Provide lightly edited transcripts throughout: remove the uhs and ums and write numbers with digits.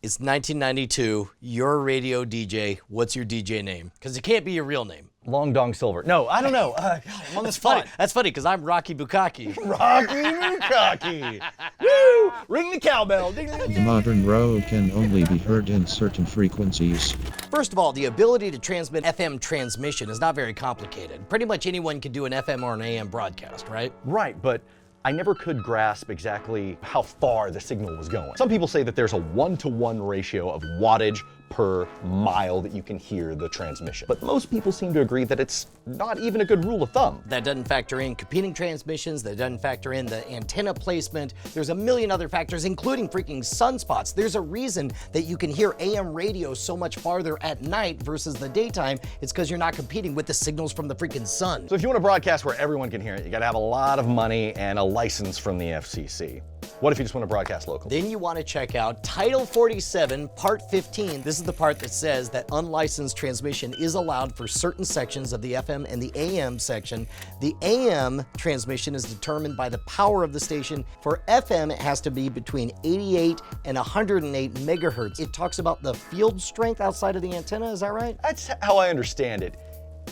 It's 1992. You're a radio DJ. What's your DJ name? Because it can't be your real name. Long Dong Silver. No, I don't know. I'm on the That's spot. funny. That's funny because I'm Rocky Bukaki. Rocky Bukaki. Woo! Ring the cowbell. Ding, ding, The ding. modern row can only be heard in certain frequencies. First of all, the ability to transmit FM transmission is not very complicated. Pretty much anyone can do an FM or an AM broadcast, right? Right, but I never could grasp exactly how far the signal was going. Some people say that there's a 1-to-1 ratio of wattage per mile that you can hear the transmission. But most people seem to agree that it's not even a good rule of thumb. That doesn't factor in competing transmissions, that doesn't factor in the antenna placement. There's a million other factors, including freaking sunspots. There's a reason that you can hear AM radio so much farther at night versus the daytime. It's because you're not competing with the signals from the freaking sun. So if you want to broadcast where everyone can hear it, you gotta have a lot of money and a license from the FCC. What if you just want to broadcast locally? Then you want to check out Title 47, Part 15. This is the part that says that unlicensed transmission is allowed for certain sections of the FM and the AM section. The AM transmission is determined by the power of the station. For FM, it has to be between 88 and 108 megahertz. It talks about the field strength outside of the antenna, is that right? That's how I understand it.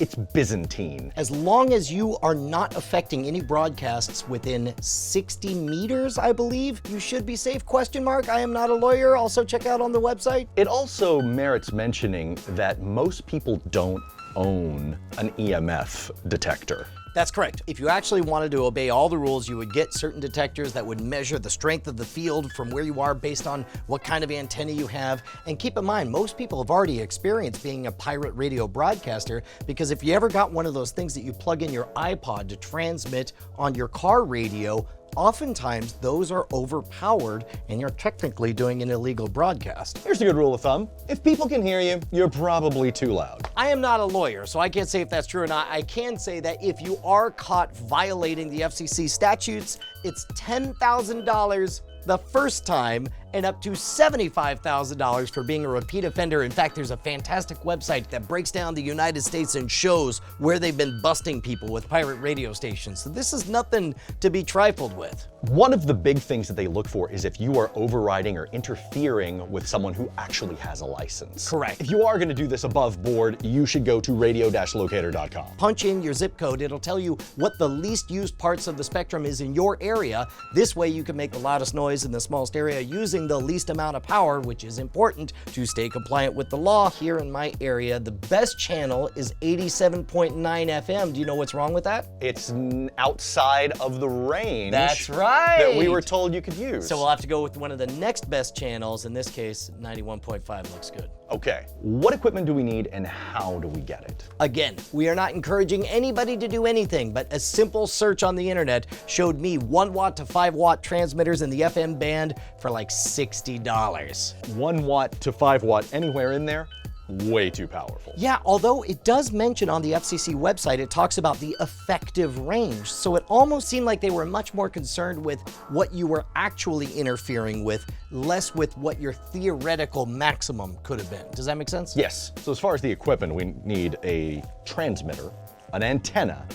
It's Byzantine. As long as you are not affecting any broadcasts within 60 meters, I believe, you should be safe, ? I am not a lawyer. Also check out on the website. It also merits mentioning that most people don't own an EMF detector. That's correct. If you actually wanted to obey all the rules, you would get certain detectors that would measure the strength of the field from where you are based on what kind of antenna you have. And keep in mind, most people have already experienced being a pirate radio broadcaster, because if you ever got one of those things that you plug in your iPod to transmit on your car radio, oftentimes those are overpowered and you're technically doing an illegal broadcast. Here's a good rule of thumb. If people can hear you, you're probably too loud. I am not a lawyer, so I can't say if that's true or not. I can say that if you are caught violating the FCC statutes, it's $10,000 the first time and up to $75,000 for being a repeat offender. In fact, there's a fantastic website that breaks down the United States and shows where they've been busting people with pirate radio stations. So this is nothing to be trifled with. One of the big things that they look for is if you are overriding or interfering with someone who actually has a license. Correct. If you are going to do this above board, you should go to radio-locator.com. Punch in your zip code. It'll tell you what the least used parts of the spectrum is in your area. This way you can make the loudest noise in the smallest area using the least amount of power, which is important to stay compliant with the law. Here in my area, the best channel is 87.9 FM. Do you know what's wrong with that? It's outside of the range. That's right. That we were told you could use. So we'll have to go with one of the next best channels. In this case, 91.5 looks good. Okay, what equipment do we need and how do we get it? Again, we are not encouraging anybody to do anything, but a simple search on the internet showed me 1 watt to 5 watt transmitters in the FM band for like $60. 1 watt to 5 watt, anywhere in there? Way too powerful. Yeah, although it does mention on the FCC website, it talks about the effective range. So it almost seemed like they were much more concerned with what you were actually interfering with, less with what your theoretical maximum could have been. Does that make sense? Yes, so as far as the equipment, we need a transmitter, an antenna,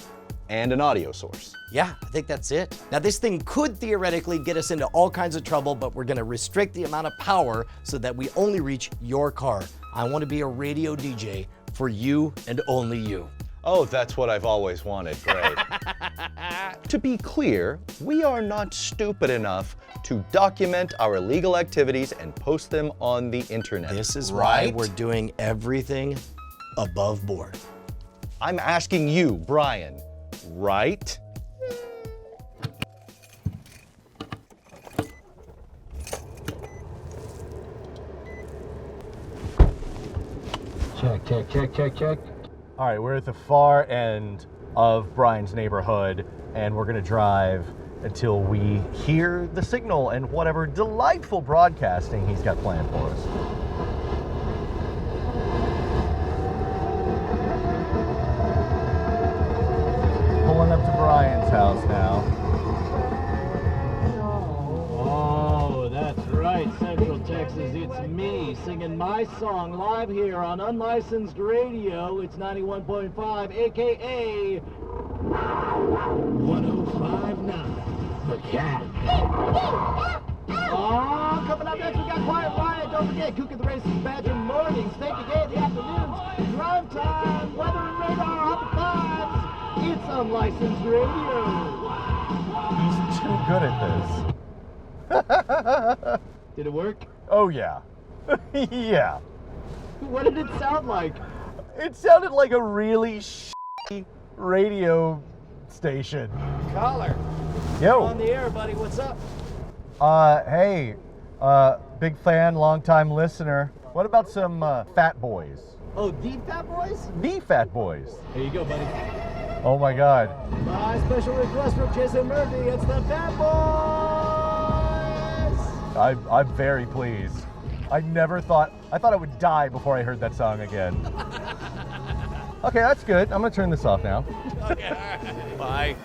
and an audio source. Yeah, I think that's it. Now this thing could theoretically get us into all kinds of trouble, but we're gonna restrict the amount of power so that we only reach your car. I want to be a radio DJ for you and only you. Oh, that's what I've always wanted, great. To be clear, we are not stupid enough to document our illegal activities and post them on the internet. This is why right? we're doing everything above board. I'm asking you, Brian, right? Check. All right, we're at the far end of Brian's neighborhood, and we're gonna drive until we hear the signal and whatever delightful broadcasting he's got planned for us. Pulling up to Brian's house now. Oh, that's right, Central Texas. It's me singing my song live here on unlicensed radio. It's 91.5, aka 1059. The Cat. Oh, coming up next, we got Quiet Riot. don't forget, Cook and the Racist Badger mornings, Take the Gay in the afternoons, Drive Time, Weather and Radar, Up at 5s. It's Unlicensed Radio. He's too good at this. Did it work? Oh, yeah. Yeah. What did it sound like? It sounded like a really shitty radio station. Caller. Yo. On the air, buddy. What's up? Hey, big fan, long-time listener. What about some Fat Boys? Oh, the Fat Boys? The Fat Boys. Here you go, buddy. Oh my God. My special request from Jason Murphy. It's the Fat Boys. I'm very pleased. I thought I would die before I heard that song again. Okay, that's good. I'm gonna turn this off now. Okay, all right. Bye.